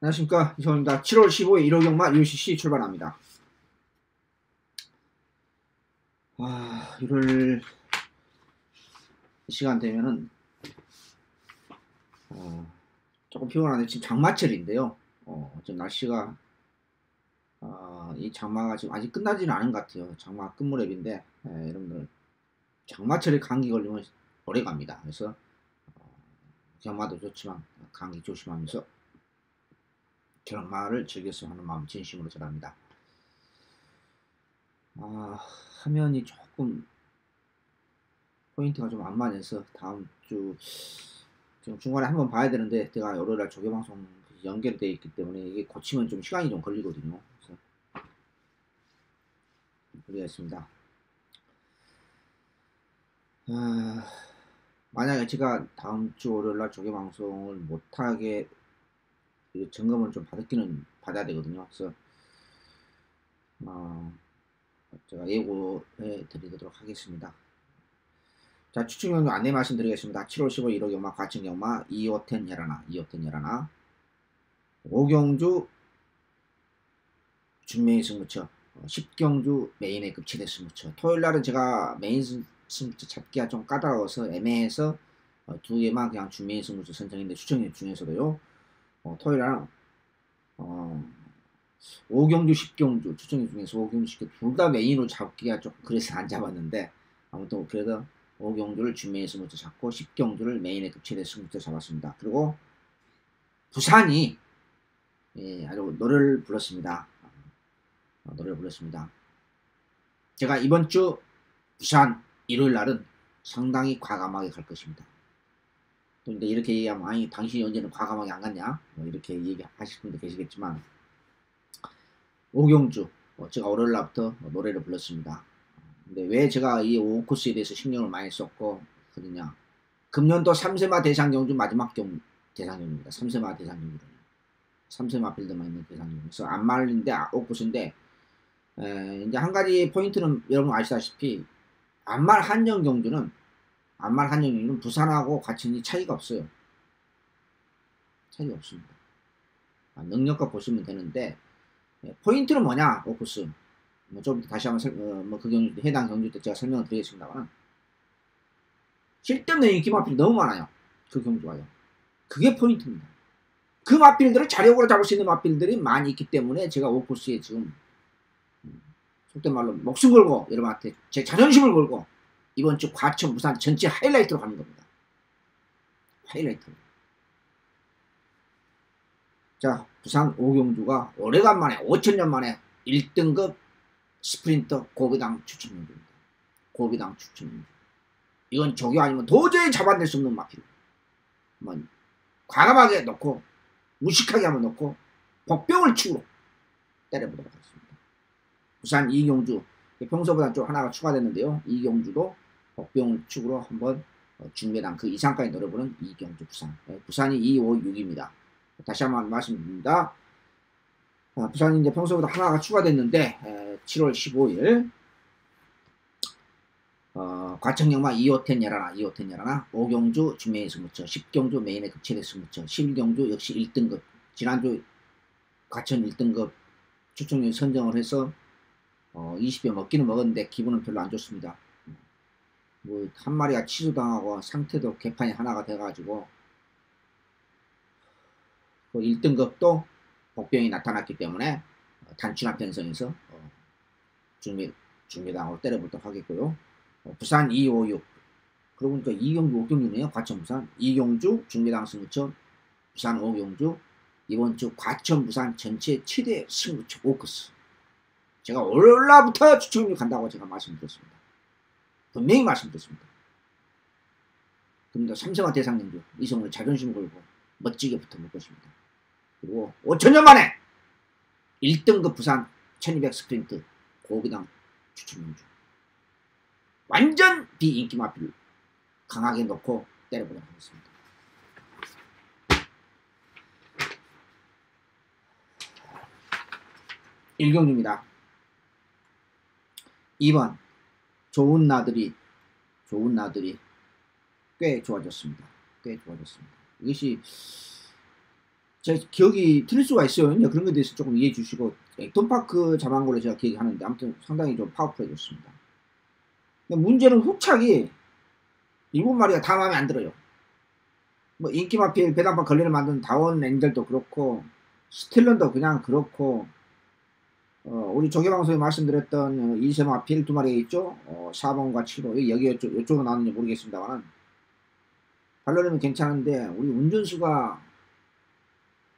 안녕하십니까, 이성입니다. 7월 15일 1호 경마 UCC 출발합니다. 1월 시간 되면은 조금 피곤한데 지금 장마철인데요. 좀 날씨가 이 장마가 지금 아직 끝나지는 않은 것 같아요. 장마 끝무렵인데 여러분들 장마철에 감기 걸리면 오래 갑니다. 그래서 경마도 좋지만 감기 조심하면서 경마를 즐겼으면 하는 마음 진심으로 전합니다. 화면이 조금 포인트가 좀 안 맞아서 다음 주 지금 중간에 한번 봐야 되는데 제가 월요일날 조개방송 연결되어 있기 때문에 이게 고치면 좀 시간이 좀 걸리거든요. 그래서 그러겠습니다. 만약에 제가 다음 주 월요일날 조개방송을 못하게 점검을 좀 받아야 되거든요. 그래서 제가 예고해 드리도록 하겠습니다. 자, 추측 경주 안내 말씀드리겠습니다. 7월 15일 1호 경마 과천 경마 2호텐 열하나 5경주 준메인 승부처 10경주 메인에 급체대 승부처. 토요일날은 제가 메인 승부처 잡기가 좀 까다로워서 애매해서 두 개만 그냥 준메인 승부처 선정했는데 추천력 중에서도요 토요일날 5경주 10경주 추천력 중에서 5경주 10경주 둘 다 메인으로 잡기가 좀 그래서 안 잡았는데 아무튼 그래도 5경주를 준메인 승부처 잡고 10경주를 메인에 급체대 승부처 잡았습니다. 그리고 부산이 아주 노래를 불렀습니다. 제가 이번 주 부산 일요일 날은 상당히 과감하게 갈 것입니다. 또 근데 이렇게 얘기하면 아니 당신이 언제는 과감하게 안 갔냐 이렇게 얘기하실 분도 계시겠지만 5경주 제가 월요일 날부터 노래를 불렀습니다. 근데 왜 제가 이 5코스에 대해서 신경을 많이 썼고 그러냐, 금년도 3세마 대상경주 마지막 대상경주입니다. 3세마 대상경주는 3세마 필드만 있는 대상경주. 그래서 안 말린데 5코스인데 이제 한 가지 포인트는 여러분 아시다시피 안말 한정 경주는 부산하고 과천이 차이가 없어요. 차이가 없습니다. 능력과 보시면 되는데 포인트는 뭐냐 5코스 좀 다시 한번 그 경주 해당 경주 때 제가 설명을 드리겠습니다만 쓸데없는 인기 마필이 너무 많아요. 그 경주가요. 그게 포인트입니다. 그 마필들을 자력으로 잡을 수 있는 마필들이 많이 있기 때문에 제가 5코스에 지금 속된 말로 목숨 걸고 여러분한테 제 자존심을 걸고 이번 주 과천 부산 전체 하이라이트로 가는 겁니다. 하이라이트. 자, 부산 5경주가 오래간만에 5천년 만에 1등급 스프린터 고비당 추천입니다. 고비당 추천입니다. 이건 조교 아니면 도저히 잡아낼 수 없는 마필. 과감하게 놓고 무식하게 한번 놓고 복병을 축으로 때려보도록 하겠습니다. 부산 2경주 평소보다 좀 하나가 추가됐는데요. 2경주도 복병을 축으로 한번 중매당 그 이상까지 노려보는 2경주 부산. 부산이 2, 5, 6입니다. 다시 한번 말씀드립니다. 부산이 이제 평소보다 하나가 추가됐는데 7월 15일 과천경마 2호텐 열하나 5경주 준메인 승부처 10경주 메인에 급체대 승부처 11경주 역시 1등급 지난주 과천 1등급 추천률 선정을 해서 20배 먹기는 먹었는데 기분은 별로 안 좋습니다. 한 마리가 취소당하고 상태도 개판이 하나가 돼가지고 그 1등급도 복병이 나타났기 때문에 단순한 편성에서 중매당으로 때려보도록 하겠고요. 부산 2, 5, 6 그러고 보니까 2경주 5경주네요. 과천 부산 2경주 중매당 승부처 부산 5경주 이번 주 과천 부산 전체 최대 승부처 5코스 제가 월요일날부터 추천률 간다고 제가 말씀드렸습니다. 분명히 말씀드렸습니다. 그런데 3세마 대상경주 이성을 자존심 걸고 멋지게 붙어볼 것입니다. 그리고 5천년 만에 1등급 부산 1200 스프린트 고비당 추천경주 완전 비인기 마필 강하게 놓고 때려보도록 하겠습니다. 일경주입니다. 2번 좋은 나들이 꽤 좋아졌습니다. 이것이 제 기억이 틀릴 수가 있어요. 그런 것에 대해서 조금 이해해 주시고, 액톤파크 잡은 걸로 제가 기억하는데, 아무튼 상당히 좀 파워풀해졌습니다. 근데 문제는 후착이, 일본 말이가 다 마음에 안 들어요. 뭐, 인기마필 배당판 걸레를 만든 다원 렌젤도 그렇고, 스틸런도 그냥 그렇고, 우리 조개방송에 말씀드렸던 이세마필 두 마리가 있죠? 4번과 7번. 여기 이쪽으로 나왔는지 모르겠습니다만, 발로는 괜찮은데, 우리 운전수가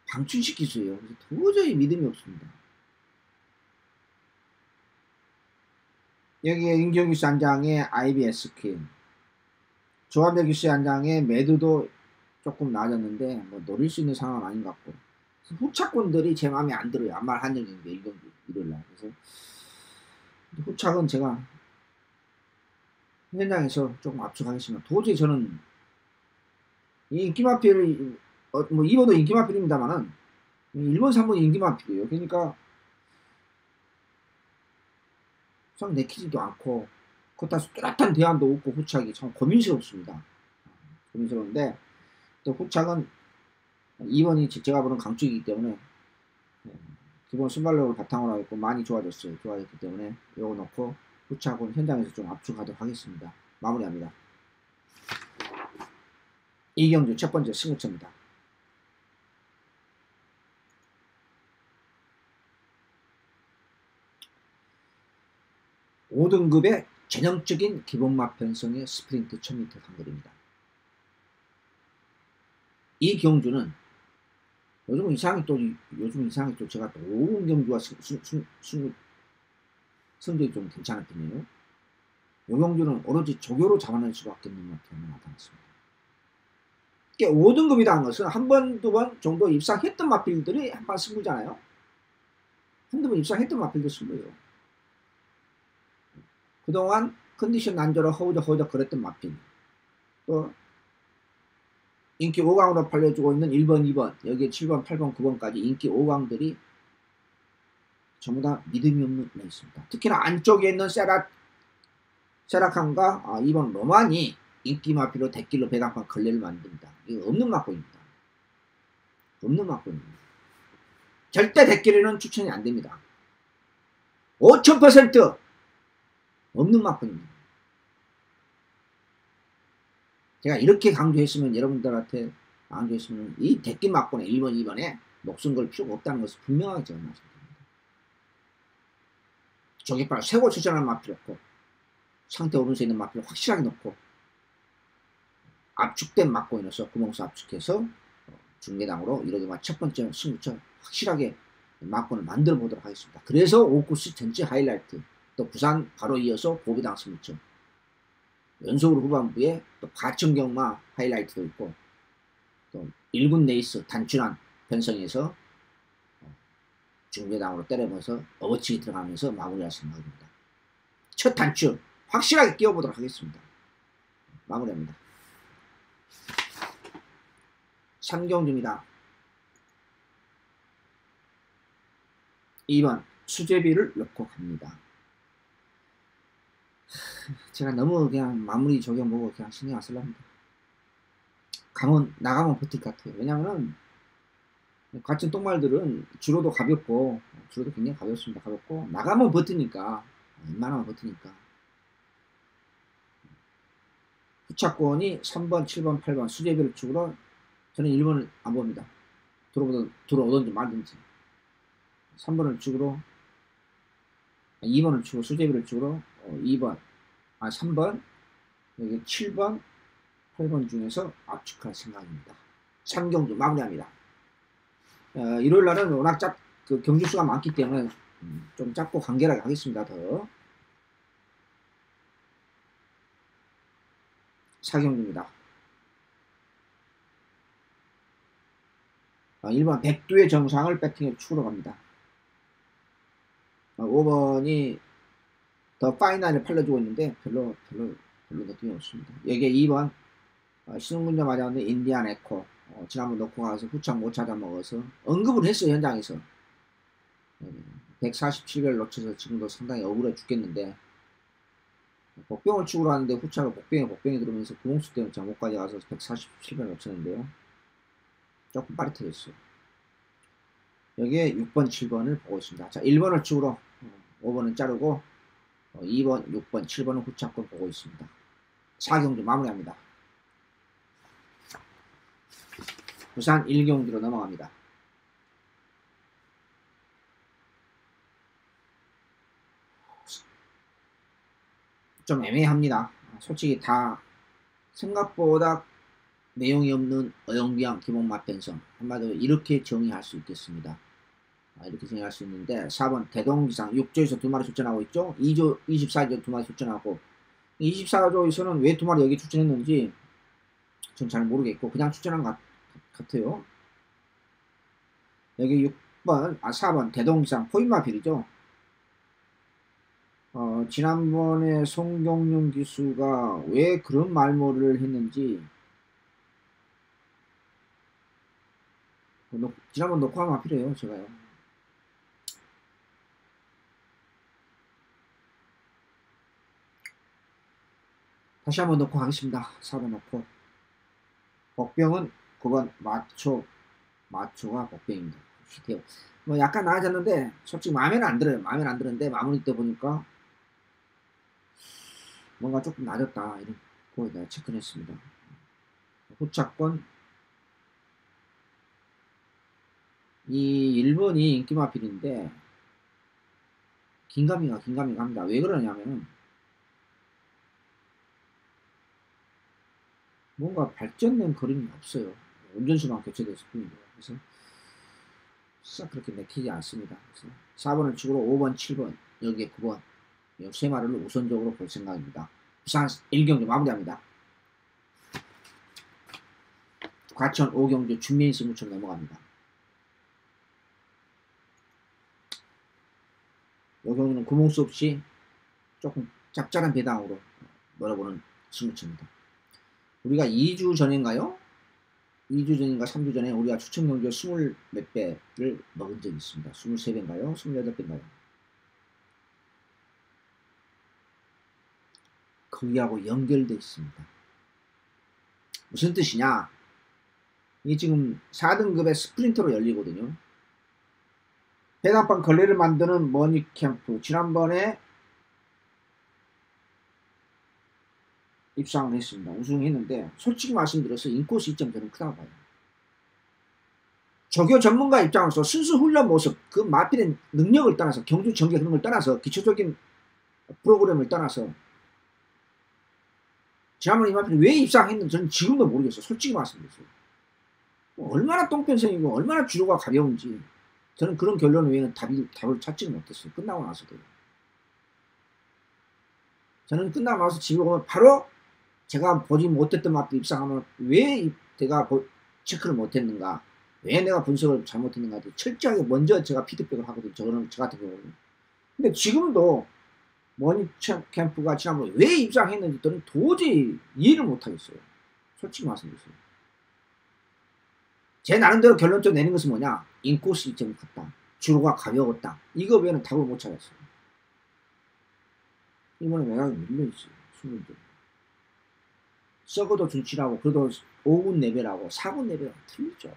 방춘시키수예요. 그래서 도저히 믿음이 없습니다. 여기에 임경규씨 한 장에 IBS 퀸, 조한백규씨 한 장에 매드도 조금 나아졌는데 뭐 노릴 수 있는 상황은 아닌 것 같고, 후착권들이 제 마음에 안 들어요. 아무 말 한정인데 일요일날. 그래서 후착은 제가 현장에서 조금 압축하겠습니다. 도저히 저는 이 인기마필을 뭐 2번도 인기마필입니다만은 1번 3번이 인기마필이에요. 그러니까 참 내키지도 않고 그렇다고 뚜렷한 대안도 없고, 후착이 참 고민스럽습니다. 고민스러운데 또 후착은 2번이 제가 보는 강축이기 때문에 기본 순발력을 바탕으로 하고 많이 좋아졌어요. 좋아졌기 때문에 이거 놓고 후착은 현장에서 좀 압축하도록 하겠습니다. 마무리합니다. 이경주 첫 번째 승부처입니다. 5등급의 전형적인 기본맛 편성의 스프린트 1000m 단거리입니다. 이 경주는 요즘 이상하게 또 제가 또 5분 경주가 성적이 좀 괜찮은 편이에요. 이 경주는 오로지 조교로 잡아낼 수밖에 없는 맛편이 나타났습니다. 5등급이라는 것은 한 번, 두 번 정도 입상했던 마필들이 한 번 승부잖아요. 한두 번 입상했던 마필들 승부예요. 그동안 컨디션 난조로 허우적 그랬던 마필, 또 인기 5강으로 팔려주고 있는 1번, 2번, 여기에 7번, 8번, 9번까지 인기 5강들이 전부 다 믿음이 없는 애 있습니다. 특히나 안쪽에 있는 세라칸과 2번 로만이 인기 마필로 대길로 배당판 걸레를 만듭니다. 이거 없는 막고입니다. 없는 막고입니다. 절대 대길에는 추천이 안 됩니다. 5000% 없는 막고입니다. 제가 이렇게 강조했으면, 여러분들한테 강조했으면 이 대길 막고에 1번, 2번에 목숨 걸 필요가 없다는 것을 분명하게 제가 말씀드립니다. 조개발 쇠고 추천하는 마필 없고, 상태 오른쪽에 있는 마필을 확실하게 놓고 압축된 막고에 넣어서 구멍수 압축해서 중계당으로 이렇게 첫 번째 승부처 확실하게 막고를 만들어 보도록 하겠습니다. 그래서 5코스 전체 하이라이트, 또 부산 바로 이어서 고비당 승부처, 연속으로 후반부에 또 과천경마 하이라이트도 있고, 또 1군 레이스 단순한 편성에서 중계당으로 때려면서 어거치기 들어가면서 마무리할 생각입니다. 첫 단추 확실하게 끼워보도록 하겠습니다. 마무리합니다. 3경주입니다. 2번 수제비를 넣고 갑니다. 제가 너무 그냥 마무리 조경 보고 그냥 신경 안 쓸랍니다. 나가면 버틸 것 같아요. 왜냐면은 같은 똥말들은 주로도 가볍고, 주로도 굉장히 가볍습니다. 가볍고 나가면 버티니까, 웬만하면 버티니까. 후차권이 3번, 7번, 8번 수제비를 축으로, 저는 1번을 안 봅니다. 들어오든지 말든지. 3번을 축으로, 2번을 축으로, 수제비를 축으로, 2번, 3번, 여기 7번, 8번 중에서 압축할 생각입니다. 3경주 마무리합니다. 일요일 날은 워낙 경주수가 많기 때문에 좀 짧고 간결하게 하겠습니다. 더 4경주입니다. 1번 백두의 정상을 배팅에 축으로 갑니다. 5번이 더 파이널에 팔려주고 있는데 별로 느낌이 없습니다. 여기에 2번 신흥군자 맞았는데 인디안 에코, 지난번 놓고 가서 후창 못 찾아 먹어서 언급을 했어요. 현장에서 147개를 놓쳐서 지금도 상당히 억울해 죽겠는데, 복병을 축으로 하는데 후차가 복병에 들어오면서 구멍수 때문에 못 가져가서 147개를 놓쳤는데요. 조금 빠릿해졌어요. 여기에 6번, 7번을 보고 있습니다. 자, 1번을 축으로 5번은 자르고 2번, 6번, 7번은 후차권 보고 있습니다. 4경주 마무리합니다. 부산 1경주로 넘어갑니다. 좀 애매합니다. 솔직히 다 생각보다 내용이 없는 어영비양 기본 맞변성, 한마디로 이렇게 정의할 수 있겠습니다. 이렇게 정의할 수 있는데 4번 대동기상 6조에서 2마리 출전하고 있죠. 2조 24조 2마리 출전하고 24조에서는 왜 2마리 여기 출전했는지 전 잘 모르겠고 그냥 출전한 것 같아요. 여기 4번 대동기상 포인마필이죠. 지난번에 송경용 기수가 왜 그런 말모를 했는지 지난번 녹화하면 마필이에요. 제가요. 다시 한번 넣고 가겠습니다. 4번 넣고 복병은 9번 마초가 복병입니다. 뭐 약간 나아졌는데 솔직히 마음에는 안 들어요. 마음에는 안 드는데 마무리 때 보니까 뭔가 조금 낮았다 이런 거 내가 체크를 했습니다. 후차권 이 1번이 인기마필인데 긴가민가 합니다. 왜 그러냐면은 뭔가 발전된 그림이 없어요. 운전수만 교체됐을 뿐이고요. 그래서 싹 그렇게 내키지 않습니다. 그래서 4번을 축으로 5번, 7번, 여기에 9번 이 세 마리를 우선적으로 볼 생각입니다. 부산 1경주 마무리합니다. 과천 5경주 준비인 승부처럼 넘어갑니다. 이 경우는 구멍수 없이 조금 짭짤한 배당으로 놀아보는 승부처입니다. 우리가 2주 전인가요? 2주 전인가 3주 전에 우리가 추천 경주에 20 몇 배를 먹은 적이 있습니다. 23배인가요? 28배인가요? 거기하고 연결되어 있습니다. 무슨 뜻이냐? 이게 지금 4등급의 스프린터로 열리거든요. 배당방 걸레를 만드는 머니캠프 지난번에 입상을 했습니다. 우승했는데 솔직히 말씀드려서 인코스 2점 저는 크다고 봐요. 조교 전문가 입장에서 순수 훈련 모습, 그 마필의 능력을 떠나서 경주 전개 그런 걸 떠나서 기초적인 프로그램을 떠나서 지난번에 이 마필이 왜 입상했는지 저는 지금도 모르겠어요. 솔직히 말씀드렸어요. 얼마나 똥편성이고 얼마나 주로가 가벼운지 저는 그런 결론 외에는 답을 찾지는 못했어요. 끝나고 나서도. 저는 끝나고 나서 집에 오면 바로 제가 보지 못했던 마필 입상하면 왜 내가 체크를 못했는가, 왜 내가 분석을 잘못했는가 철저하게 먼저 제가 피드백을 하거든요. 저 같은 경우는. 근데 지금도 머니캠프가 지난번에 왜 입상했는지 저는 도저히 이해를 못하겠어요. 솔직히 말씀드렸어요. 제 나름대로 결론적으로 내는 것은 뭐냐, 인코스 2점이 컸다, 주로가 가벼웠다, 이거 외에는 답을 못 찾았어요. 이번에 매각이 밀려있어요. 수능도 썩어도 준치라고 그래도 5군 레벨하고 4군 레벨하고 틀리죠.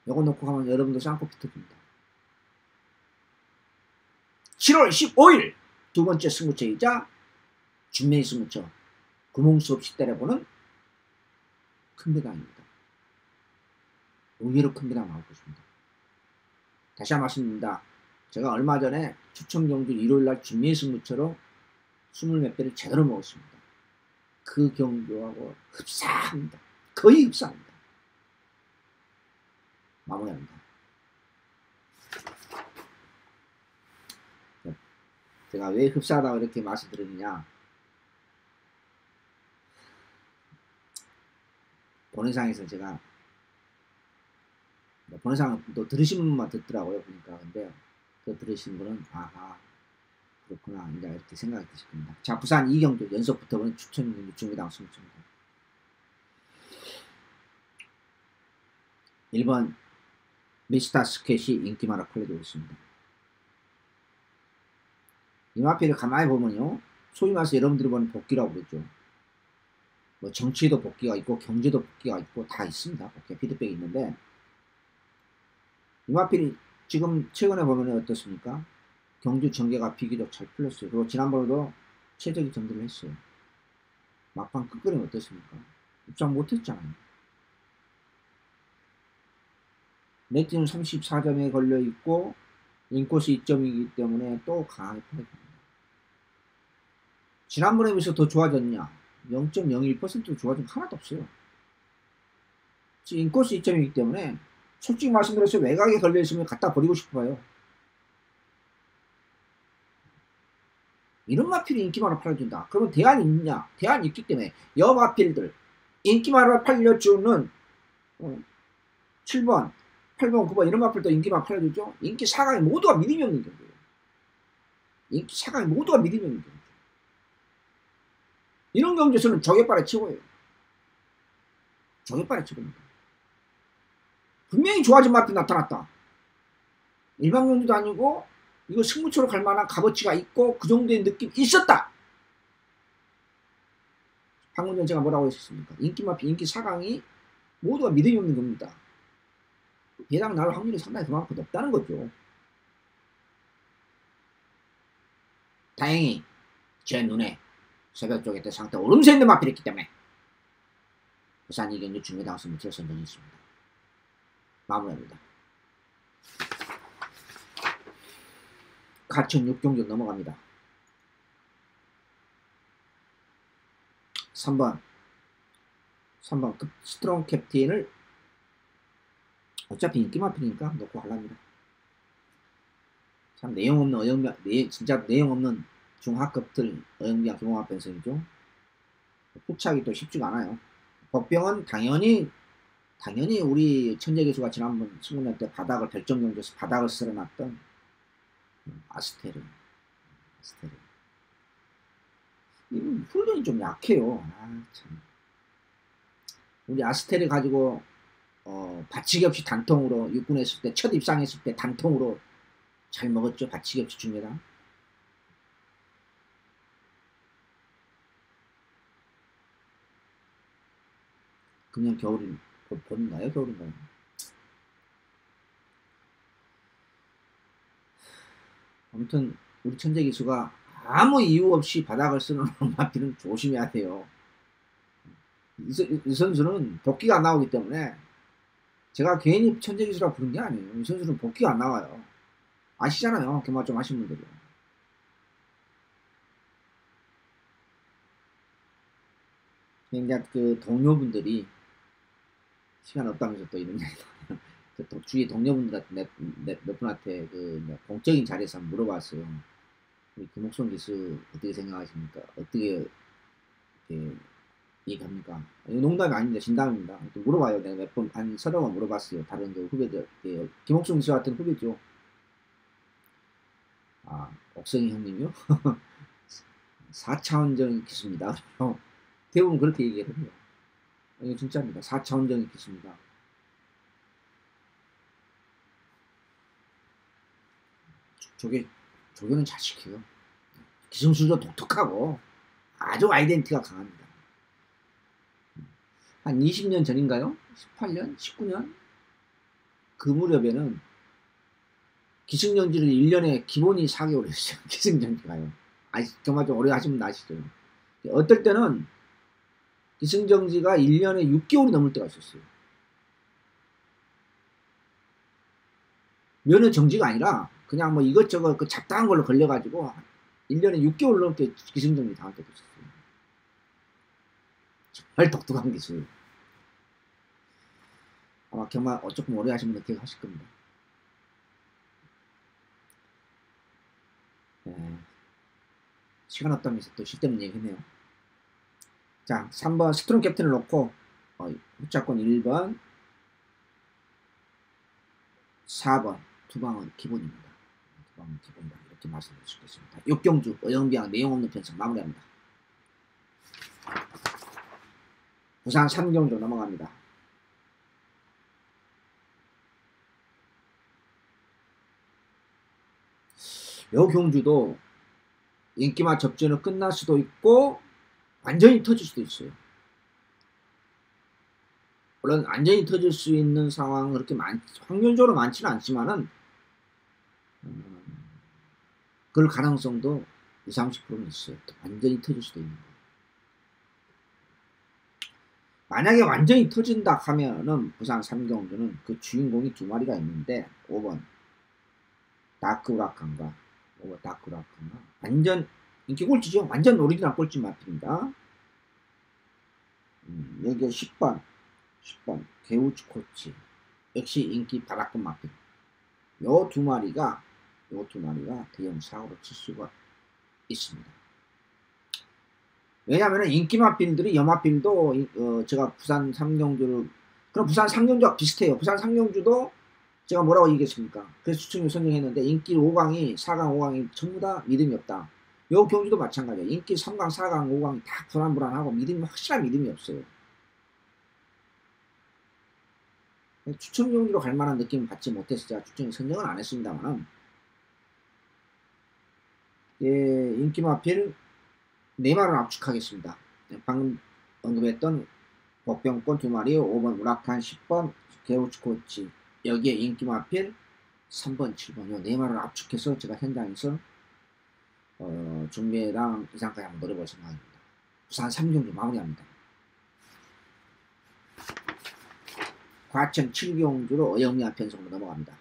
요거 놓고 가면 여러분도 쌍꺼풀 뜯깁니다. 7월 15일 두 번째 승부처이자 준매희 승부처 구멍수 없이 때려보는 큰 배당입니다. 의외로 큰 배당 나올 것입니다. 다시 한번 말씀드립니다. 제가 얼마 전에 추천경주 일요일날 준매희 승부처로 20 몇 배를 제대로 먹었습니다. 그 경주하고 흡사합니다. 거의 흡사합니다. 마무리합니다. 제가 왜 흡사하다고 이렇게 말씀드리느냐, 본회상에서 제가 본회상도 들으신 분만 듣더라고요. 보니까. 근데 그 들으신 분은 아하 그렇구나 이제 이렇게 생각이 드실 겁니다. 자, 부산 2경주 연속 붙어보는 추천 중배당 승부처입니다. 1번 미스터 스켓이 인기 많아 컬려지고 있습니다. 이 마필을 가만히 보면요, 소위 말해서 여러분들이 보는 복귀라고 그러죠. 뭐 정치에도 복귀가 있고 경제도 복귀가 있고 다 있습니다. 복귀 피드백이 있는데 이마필이 지금 최근에 보면 어떻습니까? 경주 전개가 비교적 잘 풀렸어요. 그리고 지난번에도 최적의 전개를 했어요. 막판 끝걸이 어떻습니까? 입장 못했잖아요. 넷찌는 34점에 걸려있고 인코스 2점이기 때문에 또 강하게 팔립니다. 지난번에 비해서 더 좋아졌냐? 0.01% 좋아진 거 하나도 없어요. 지금 인코스 2점이기 때문에 솔직히 말씀드려서 외곽에 걸려있으면 갖다 버리고 싶어요. 이런 마필이 인기만을 팔아준다. 그러면 대안이 있냐? 대안이 있기 때문에 여마필들 인기만을 팔려주는 7번, 8번, 9번 이런 마필도 인기만 팔아주죠. 인기 4강이 모두가 미리명인 경우예요. 인기 4강이 모두가 미리명인 경우죠. 이런 경우에서는 저격발의 최고예요. 저격발의 최고입니다. 분명히 좋아진 마필이 나타났다. 일반 경주도 아니고 이거 승부처로 갈 만한 값어치가 있고 그 정도의 느낌이 있었다. 방금 전에 제가 뭐라고 했었습니까? 인기마필 인기 4강이 모두가 믿음이 없는 겁니다. 배당 나올 확률이 상당히 그만큼 높다는 거죠. 다행히 제 눈에 새벽 쪽에 상태 오름세 있는 마필이 있기 때문에 부산 이경주 중매당 승부처를 선정했습니다. 마무리합니다. 가천 6경주 넘어갑니다. 3번 스트롱 캡틴을 어차피 인기 마필이니까 놓고 하랍니다. 참 내용 없는 어영비양, 진짜 내용 없는 중하급들 어영비양 규모화 변성이죠. 포착이 또 쉽지가 않아요. 법병은 당연히 우리 천재기수가 지난번 승부날 때 바닥을 결정경주에서 바닥을 쓸어놨던 아스테르. 훈련이 좀 약해요. 참. 우리 아스테르 가지고 받치기 없이 단통으로 육군에 있을 때 첫 입상했을 때 단통으로 잘 먹었죠. 받치기 없이 중매당. 그냥 겨울이 봄인가요? 겨울인가요? 아무튼 우리 천재기수가 아무 이유 없이 바닥을 쓰는 마필은 조심해야 돼요. 이 선수는 복귀가 안 나오기 때문에 제가 괜히 천재기수라고 부른 게 아니에요. 이 선수는 복귀가 안 나와요. 아시잖아요. 경마 좀 하신 분들이. 그러니까 그 동료분들이 시간 없다면서 또 이런 얘기 또 주위 동료분들한테 몇 분한테 그 공적인 자리에서 한번 물어봤어요. 우리 김옥성 기수 어떻게 생각하십니까? 어떻게 이렇게 얘기합니까? 이거 농담이 아닙니다. 진담입니다. 물어봐요. 내가 몇 번 한 서너 번 물어봤어요. 다른 그 후배들 김옥성 기수 같은 후배죠. 아 옥성이 형님이요? 4차원적인 기수입니다. 대부분 그렇게 얘기를 해요. 이거 진짜입니다. 4차원적인 기수입니다. 조교는 잘 시켜요. 기승술도 독특하고 아주 아이덴티티가 강합니다. 한 20년 전인가요? 18년? 19년? 그 무렵에는 기승전지를 1년에 기본이 4개월 했어요. 기승전지가요. 정말 좀 오래 하시면 아시죠? 어떨 때는 기승전지가 1년에 6개월이 넘을 때가 있었어요. 면허 정지가 아니라 그냥 뭐 이것저것 그 잡다한 걸로 걸려가지고 1년에 6개월 넘게 기승전지 당할 때도 있었어요. 정말 독특한 기술. 아마 경마 조금 오래 하시면 기억하실 겁니다. 네. 시간 없다면서 또 쓸데없는 얘기 했네요. 자, 3번 스트롱 캡틴을 놓고 후차권 1번 4번 투방은 기본입니다. 투방은 기본이다. 이렇게 말씀드릴 수 있겠습니다. 육경주 어영비양 내용 없는 편성 마무리합니다. 부산 3경주 넘어갑니다. 요 경주도 인기만 접전은 끝날 수도 있고 완전히 터질 수도 있어요. 물론 완전히 터질 수 있는 상황은 그렇게 확률적으로 많지는 않지만은, 그럴 가능성도 20, 30%는 있어요. 완전히 터질 수도 있는 거예요. 만약에 완전히 터진다 하면은 부산 삼경주는 그 주인공이 두 마리가 있는데, 5번 다크우라칸과 5번 다크우라칸과 완전 인기 꼴찌죠. 완전 오리지널 꼴찌 마필입니다. 여기에 10번 게우츠코치 역시 인기 바닥권 마필. 요 두 마리가 대형 사고로 칠 수가 있습니다. 왜냐하면 인기 마필들이 여마필도 제가 부산 삼경주를, 그럼 부산 삼경주와 비슷해요. 부산 삼경주도 제가 뭐라고 얘기했습니까? 그래서 추천을 선정했는데 인기 5강이 4강 5강이 전부 다 믿음이 없다. 요 경주도 마찬가지예요. 인기 3강 4강 5강이 다 불안불안하고 확실한 믿음이 없어요. 추천 경주로 갈 만한 느낌을 받지 못해서 제가 추천 선정은 안 했습니다만, 인기 마필 4마리를 압축하겠습니다. 방금 언급했던 복병권 2마리, 5번 우라칸, 10번 게우츠코치, 여기에 인기 마필 3번, 7번 요 4마리를 압축해서 제가 현장에서 중매랑 이상까지 한번 노려볼 생각입니다. 부산 3경주 마무리합니다. 과천 7경주로 영리한 편성으로 넘어갑니다.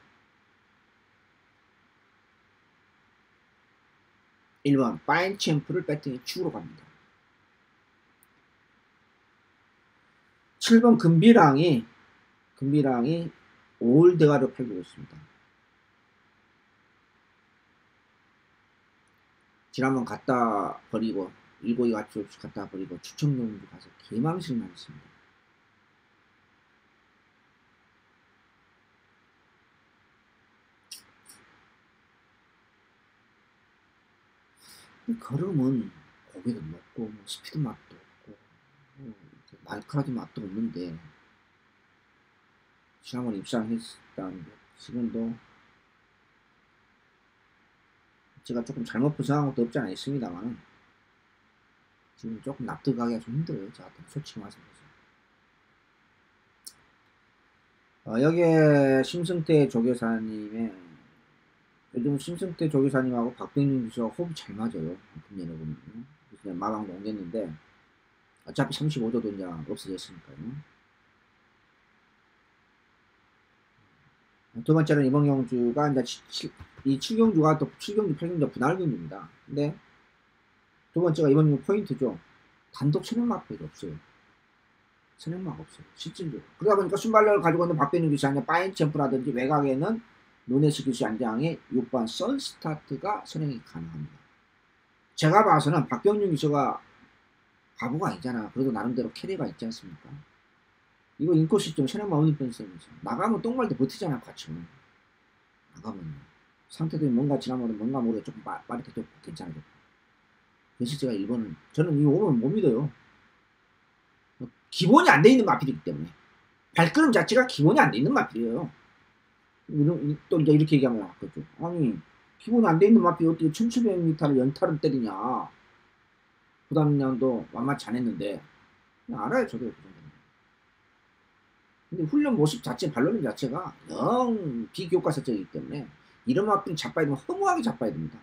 1번 파인 챔프를 배팅에 축으로 갑니다. 7번 금비랑이 5월 대가로 팔고 있습니다. 지난번 갖다 버리고 일고이 같이 없이 갖다 버리고 추천용도 가서 개망신만 했습니다. 걸음은 고기도 먹고 스피드 맛도 없고 날카로운 맛도 없는데, 지난번 입상했다는 게 지금도 제가 조금 잘못 분석한 것도 없지 않아 있습니다만 지금 조금 납득하기가 좀 힘들어요. 저한테 솔직히 말씀드려서. 여기에 심승태 조교사님의, 요즘 심승태 조교사님하고 박병준 교수가 호흡이 잘 맞아요. 금년에 보면 그냥 마방도 옮겼는데 어차피 35조도 이제 없어졌으니까요. 두 번째는 이번 경주가 이제 이 7경주가 또 7경주 8경주 분할 경주입니다. 근데 두 번째가 이번 경주 포인트죠. 단독 선행마밖에 없어요. 선행마가 없어요. 실질적으로. 그러다 보니까 순발력을 가지고 있는 박병준 기수 아니면 파인 챔프라든지 외곽에는 노네스 기수 안장의 6번 선스타트가 선행이 가능합니다. 제가 봐서는 박병준 기수가 바보가 아니잖아. 그래도 나름대로 캐리가 있지 않습니까? 이거 인코스 좀 선행마 없는 편이면서 나가면 똥말도 버티잖아. 같이 나가면 상태도 뭔가 지나면 뭔가 모르게 조금 빠르게 괜찮아졌고. 그래서 제가 1번은, 저는 이 5번은 못 믿어요. 기본이 안 돼 있는 마필이기 때문에. 발걸음 자체가 기본이 안 돼 있는 마필이에요. 또 이제 이렇게 얘기하면 아깝죠. 아니, 기본이 안 돼 있는 마필이 어떻게 1700m를 연타를 때리냐. 부담량도 만만치 않았는데, 알아요, 저도. 그 정도는. 근데 훈련 모습 자체, 발걸음 자체가 영 비교과서적이기 때문에, 이런 마필은 잡아야 되면 허무하게 잡아야 됩니다.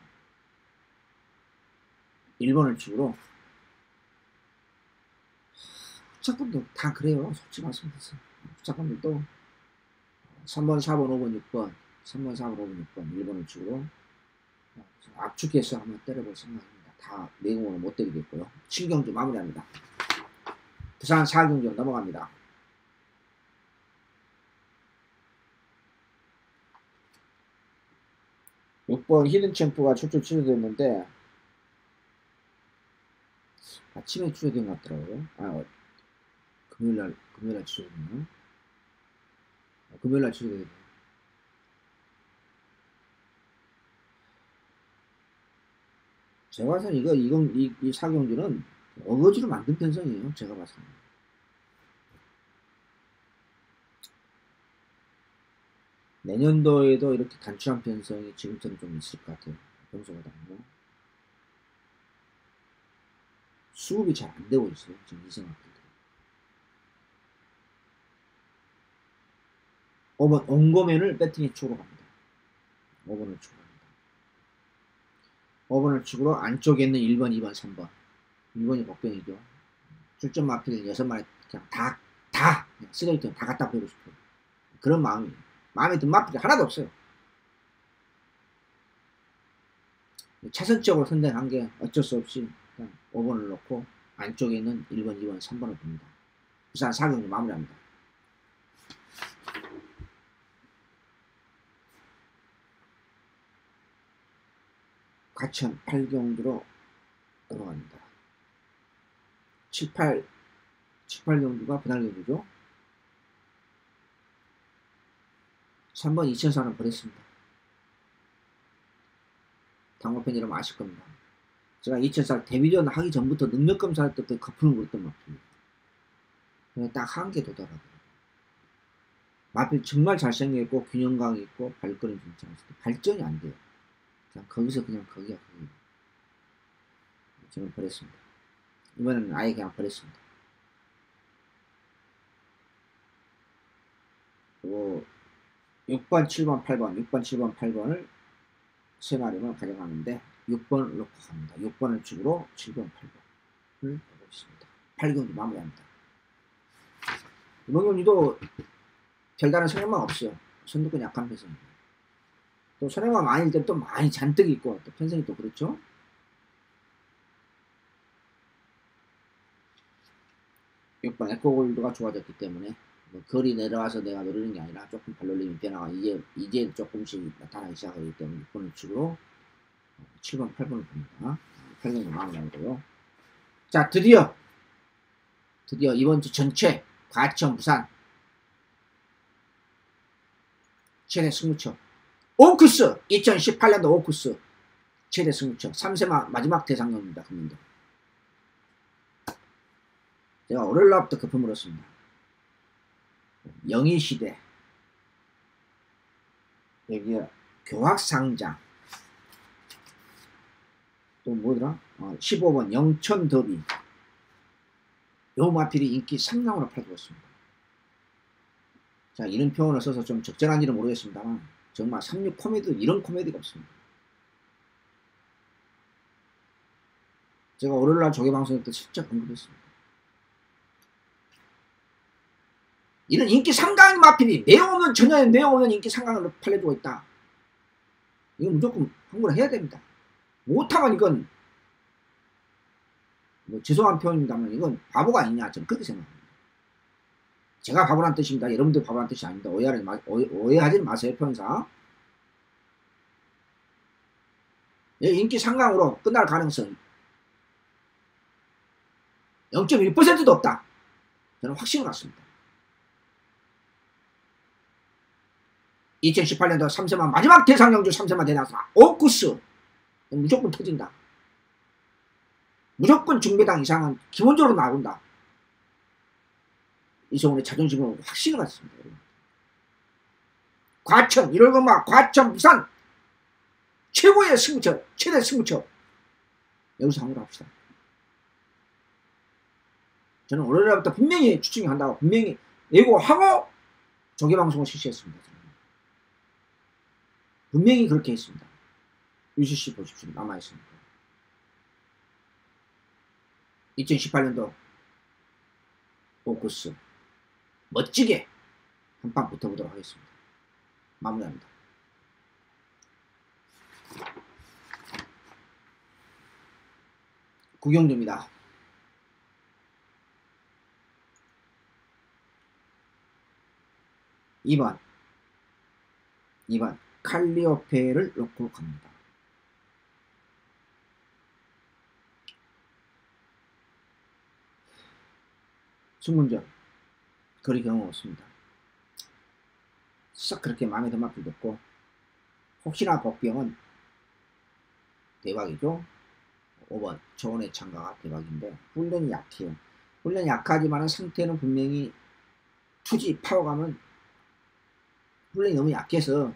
1번을 축으로. 후차권도 다 그래요. 솔직히 말씀드렸어요. 후차권들도 3번, 4번, 5번, 6번, 3번, 4번, 5번, 6번, 1번을 축으로 압축해서 한번 때려볼 생각입니다. 다 내공으로 못 때리겠고요. 7경주 마무리합니다. 부산 4경주 넘어갑니다. 6번 히든챔프가 초초 취소됐는데 아침에 취소된 것 같더라고요. 금요일날 취소됐나요? 금요일날 취소됐네요. 제가 봐서는 이 사경주는 어거지로 만든 편성이에요. 제가 봐서는. 내년도에도 이렇게 단추한 편성이 지금처럼 좀 있을 것 같아요. 평소보다는. 수급이 잘 안 되고 있어요. 지금 이생학들도. 5번 옹고면을 배팅의 축으로 갑니다. 5번을 축으로 갑니다. 5번을 축으로 안쪽에 있는 1번, 2번, 3번. 1번이 복병이죠. 출전 마필 6마리 그냥 다 그냥 쓰레기통 다 갖다 버리고 싶어요. 그런 마음이 마음에 든 마필이 하나도 없어요. 차선적으로 선택한 게 어쩔 수 없이 그냥 5번을 놓고 안쪽에 있는 1번, 2번, 3번을 봅니다. 부산 4경기 마무리합니다. 과천 8경주로 들어갑니다. 7, 8경주가 분할경주죠. 3번 2004는 버렸습니다. 당구팬 여러분 아실 겁니다. 제가 2004 데뷔전 하기 전부터 능력검사 할 때부터 거푸는 그랬던 마필입니다. 딱 한 개 도달하더라고요. 마필 정말 잘생겼고 균형감 있고 발걸음 괜찮았을 때 발전이 안 돼요. 그냥 거기서 그냥 거기야 거기. 저는 버렸습니다. 이번에는 아예 그냥 버렸습니다. 그리고 6번, 7번, 8번, 6번, 7번, 8번을 세 마리만 가져가는데 6번을 놓고 갑니다. 6번을 축으로 7번, 8번을 보고 있습니다. 8경기 마무리합니다. 이번 경기도 별다른 선행만 없어요. 선두권 약한 편성입니다. 또 선행만 많을 때 또 많이 잔뜩 있고 또 편성이 또 그렇죠. 이번 에코골드가 좋아졌기 때문에 뭐 거리 내려와서 내가 노리는 게 아니라 조금 발놀림이 변화가 이제 조금씩 나타나기 시작하기 때문에 6번을 축으로 7번, 8번을 봅니다. 8번이 마무리하고요. 자, 드디어 이번 주 전체 과천 부산 최대 승무처 오크스 2018년도 오크스 최대 승무처 3세 마지막 대상경입니다. 금년도 제가 월요일날부터 거품을 얻습니다. 영희시대 여기 교학상장 또 뭐더라 15번 영천더비 요 마필이 인기 상당으로 팔고 있습니다. 자, 이런 표현을 써서 좀 적절한지는 모르겠습니다만 정말 36 코미디 이런 코미디가 없습니다. 제가 월요일날 조개방송에 때 슬쩍 언급했습니다. 이런 인기 상강의 마필이 내용 없는 전혀 내용 없는 인기 상강을 팔려주고 있다. 이건 무조건 홍보를 해야 됩니다. 못하면 이건 뭐 죄송한 표현입니다만 이건 바보가 아니냐 저는 그렇게 생각합니다. 제가 바보란 뜻입니다. 여러분들 바보란 뜻이 아닙니다. 오해하지 마세요. 표현상 인기 상강으로 끝날 가능성 0.1%도 없다. 저는 확신을 갖습니다. 2018년도 3세만 마지막 대상경주 3세만 대나서 오쿠스 무조건 터진다. 무조건 중배당 이상은 기본적으로 나온다. 이성훈의 자존심으로 확신을 갖습니다. 과천 1월건마 과천 부산 최고의 승부처 최대 승부처 여기서 한번 합시다. 저는 월요일부터 분명히 추측한다고 분명히 예고하고 조개방송을 실시했습니다. 분명히 그렇게 했습니다. UCC 보십시오. 남아있습니다. 2018년도 오쿠스 멋지게 한판 붙어보도록 하겠습니다. 마무리합니다. 구경주입니다. 2번 칼리오페를 놓고 갑니다. 승문전 거리 경험 없습니다. 싹 그렇게 마음에 든 마필도 없고 혹시나 복병은 대박이죠. 5번 조언의 참가가 대박인데 훈련이 약해요. 훈련이 약하지만 상태는 분명히 투지 파워감은 훈련이 너무 약해서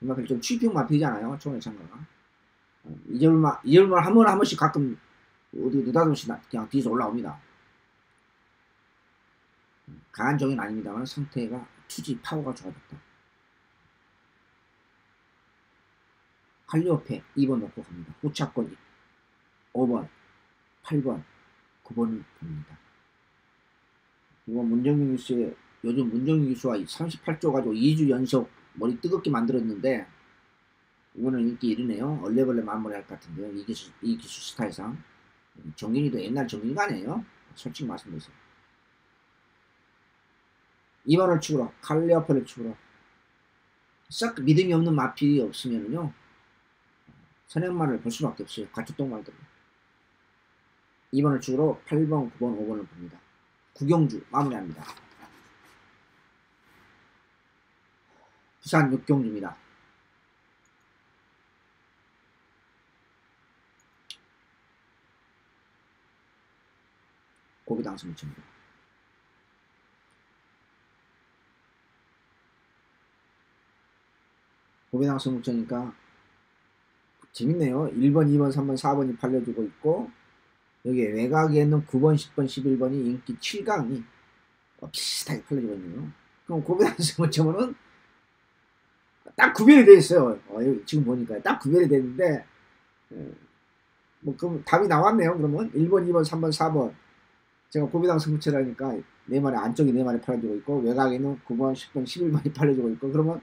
마필 좀 취평 마필이잖아요. 조언의 참가가 이절만 한 번씩 가끔 어디 느닷없이 그냥 뒤에서 올라옵니다. 강한 종은 아닙니다만 상태가 투지 파워가 좋아졌다. 칼리오페 2번 놓고 갑니다. 후차권 5번, 8번, 9번을 봅니다. 이건 문정민 교수의 요즘 문정민 교수와 38조 가지고 2주 연속 머리 뜨겁게 만들었는데 이거는 인기 1위네요. 얼레벌레 마무리 할 것 같은데요. 이 기수 스타일상. 정균이도 옛날 정균이가 아니에요. 솔직히 말씀드리세요. 2번을 축으로, 칼리오페를 축으로. 싹 믿음이 없는 마필이 없으면요. 선행만을 볼 수밖에 없어요. 가축동말들은. 2번을 축으로 8번, 9번, 5번을 봅니다. 구경주 마무리합니다. 부산 6경주입니다. 고비당선 무천입니다. 고비당선 무천이니까 재밌네요. 1번, 2번, 3번, 4번이 팔려주고 있고 여기 외곽에는 9번, 10번, 11번이 인기 7강이 비슷하게 팔려주고 있네요. 그럼 고비당선 무천은 딱 구별이 되어 있어요. 지금 보니까 딱 구별이 되는데 뭐 그럼 답이 나왔네요. 그러면 1번, 2번, 3번, 4번 제가 고비당 승부처라니까 네 마리 안쪽에 네 마리 팔려주고 있고 외곽에는 9번, 10번, 11번이 팔려주고 있고 그러면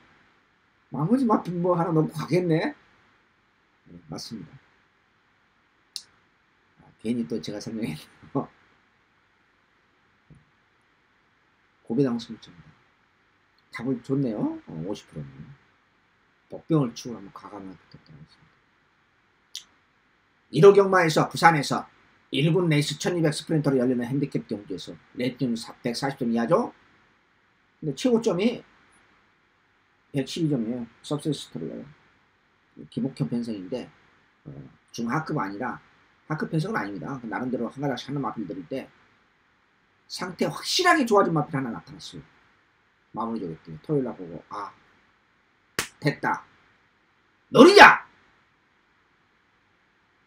나머지 마필 뭐 하나 넣고 가겠네. 네, 맞습니다. 괜히 또 제가 설명했네요. 고비당 승부처입니다. 답을 줬네요. 50%는. 복병을 치고 한번 과감하게 붙었다고 했습니다. 1호 경마에서 부산에서 1군 레이스 1200 스프린터로 열리는 핸디캡 경기에서 레이팅 140점 이하죠. 근데 최고점이 112점이에요. 서브세스터로요. 기복형 편성인데 중하급 아니라 하급 편성은 아닙니다. 나름대로 한 가닥씩 하는 마필들인데 상태 확실하게 좋아진 마필 하나 나타났어요. 마무리 조겠대요. 토요일날 보고 됐다. 노리자!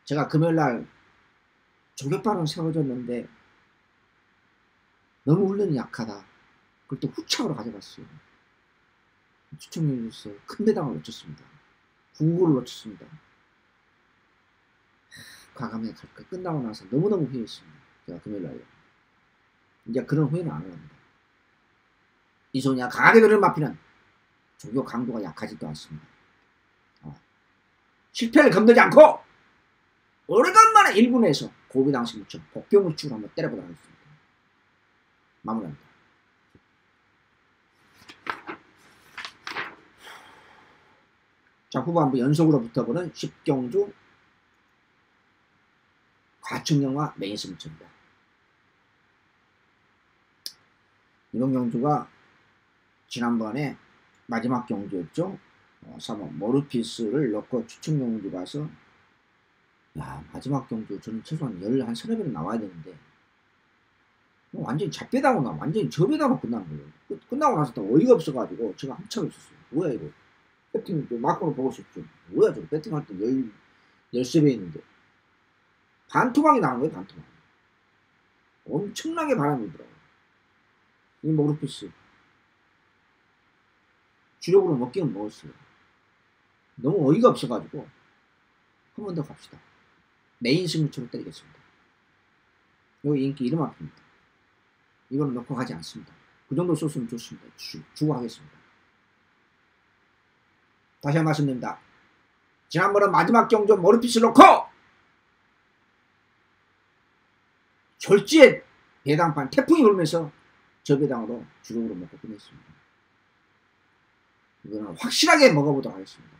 제가 금요일날 조개바람 세워졌는데 너무 훈련이 약하다. 그걸 또 후착으로 가져갔어요. 추천해주셨어요. 큰 배당을 놓쳤습니다. 9구를 놓쳤습니다. 과감하게 갈까 끝나고 나서 너무너무 후회했습니다. 제가 금요일날요. 이제 그런 후회는 안 합니다. 이소냐 강하게 들은 마피는 조교 강도가 약하지도 않습니다. 실패를 검도지 않고 오래간만에 1군에서 고비당시 무쳐 복병을 치고 한번 때려보도록 하겠습니다. 마무리합니다. 자, 후반부 연속으로 붙어보는 10경주 과충령과 메인스 무쳐입니다. 이번 경주가 지난번에 마지막 경주였죠. 3번 모르피스를 넣고 추측 경주 가서 마지막 경주 저는 최소한 13배는 나와야 되는데 완전히 잡배당하고 나 완전히 저배당하고 끝나는 거예요. 끝나고 나서 또 어이가 없어가지고 제가 한참 있었어요. 뭐야 이거 배팅 막고는 보고 싶죠. 뭐야 저거 배팅할 때 13배 있는데 반토막이 나는 거예요. 반토막 엄청나게 바람이 불어요. 이 모르피스 주력으로 먹기는 먹었어요. 너무 어이가 없어가지고 한 번 더 갑시다. 메인 승부처로 때리겠습니다. 여기 인기 이름 앞입니다. 이거는 넣고 가지 않습니다. 그 정도 썼으면 좋습니다. 주고 하겠습니다. 다시 한 번 말씀드립니다. 지난번에 마지막 경주 모르피스 넣고 졸지에 배당판 태풍이 불면서 저 배당으로 주력으로 먹고 끝냈습니다. 이거는 확실하게 먹어보도록 하겠습니다.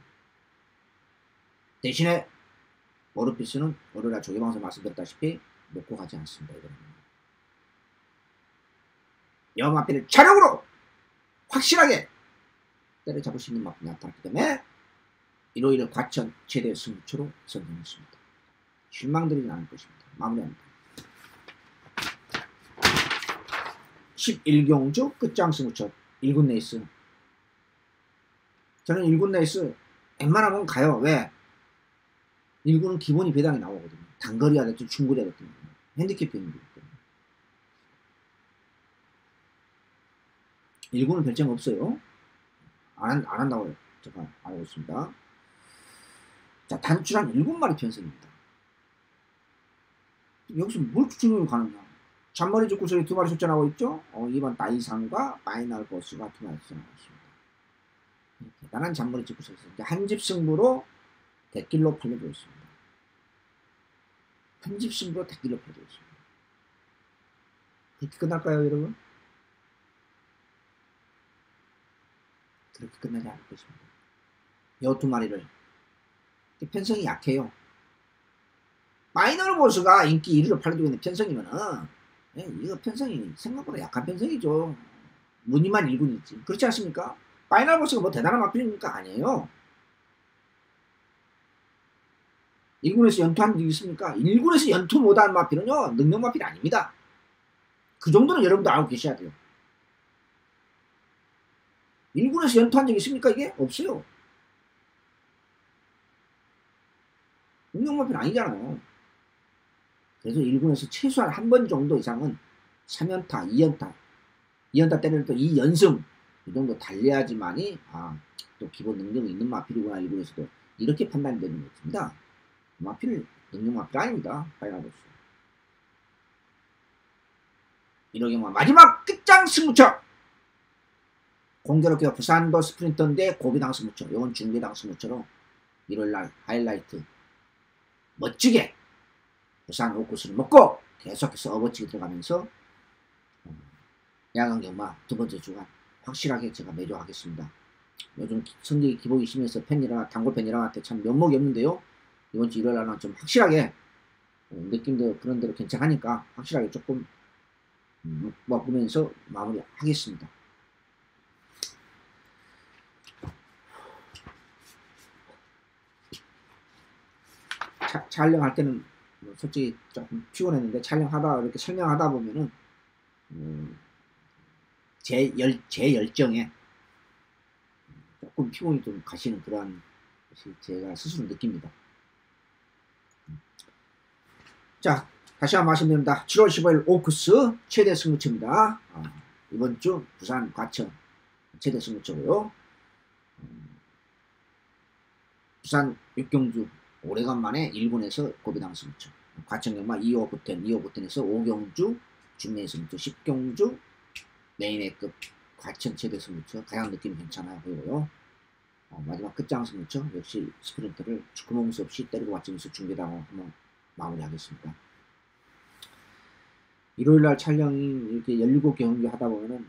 대신에 모르피스는 오늘날 조개방송 말씀드렸다시피 놓고 가지 않습니다. 이거는 영마필을 차력으로 확실하게 때려잡을 수 있는 맛이 나타났기 때문에 일요일을 과천 최대 승부처로 선정했습니다. 실망드리지 않을 것입니다. 마무리합니다. 11경주 끝장 승부처 1군 레이스. 저는 1군 레이스 웬만하면 가요. 왜? 1군은 기본이 배당이 나오거든요. 단거리가 됐든 중거리가 됐든 핸디캡이 있는 거기 때문에 1군은 별점 없어요. 안 한다고 제가 알고 있습니다. 자, 단출한 7마리 편성입니다. 여기서 뭘 추측으로 가느냐? 잔머리 죽구슬이 2마리 출전하고 있죠? 2번 다이상과 파이널 보스가 2마리 출전하고 있습니다. 대단한 잔머리 죽구슬에서 한 집 승부로 대길로 팔려고 있습니다. 한 집 승부로 대길로 팔려고 있습니다. 그렇게 끝날까요, 여러분? 그렇게 끝나지 않을 것입니다. 이 2마리를 편성이 약해요. 파이널 보스가 인기 1위로 팔려고 있는 편성이면은 이거 편성이 생각보다 약한 편성이죠. 무늬만 1군이지. 그렇지 않습니까? 파이널 보스가 뭐 대단한 마필입니까? 아니에요. 1군에서 연투한 적이 있습니까? 1군에서 연투 못한 마필은요, 능력 마필이 아닙니다. 그 정도는 여러분도 알고 계셔야 돼요. 1군에서 연투한 적이 있습니까? 이게? 없어요. 능력 마필 아니잖아요. 그래서 1군에서 최소한 한 번 정도 이상은 3연타, 2연타 때리는 또 2연승 이 정도 달려야지만이 또 기본 능력이 있는 마필이구나. 1군에서도 이렇게 판단되는 것입니다. 마필, 능력 마필 아닙니다. 파이널 보스. 이런 경우 마지막 끝장 승부처 공교롭게 부산도 스프린터인데 고비당 승부처, 이건 중계당 승부처로 일요일날 하이라이트 멋지게 부산 옥구슬을 먹고 계속해서 업어치기 들어가면서 야간 경마 2번째 주간 확실하게 제가 매주 하겠습니다. 요즘 성적이 기복이 심해서 단골 팬이랑한테 참 면목이 없는데요. 이번 주 일요일날은 좀 확실하게 느낌도 그런 대로 괜찮으니까 확실하게 조금 먹으면서 마무리하겠습니다. 촬영할 때는 솔직히 조금 피곤했는데 촬영하다 이렇게 설명하다 보면은 제 열정에 조금 피곤이 좀 가시는 그러한 것이 제가 스스로 느낍니다. 자, 다시 한번 말씀드립니다. 7월 15일 오크스 최대 승부처입니다. 이번 주 부산 과천 최대 승부처고요. 부산 육경주 오래간만에 1군에서 고비당 승부처, 과천경마 2호 부텐에서 5경주 중매 승부처, 10경주 메인회급 과천 최대 승부처 가장 느낌이 괜찮아 보이고요. 마지막 끝장 승부처 역시 스프린터를 구멍수 없이 때리고 맞추면서 중계당으로 한번 마무리하겠습니다. 일요일날 촬영이 이렇게 17경기 하다 보면은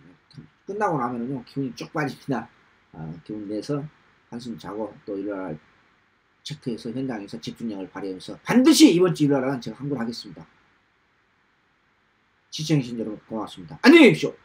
끝나고 나면은요 기운이 쭉 빠집니다. 기운 내서 한숨 자고 또 일요일날 체크해서 현장에서 집중력을 발휘하면서 반드시 이번 주 일요일날은 제가 항구를 하겠습니다. 시청해주신 여러분 고맙습니다. 안녕히 계십시오.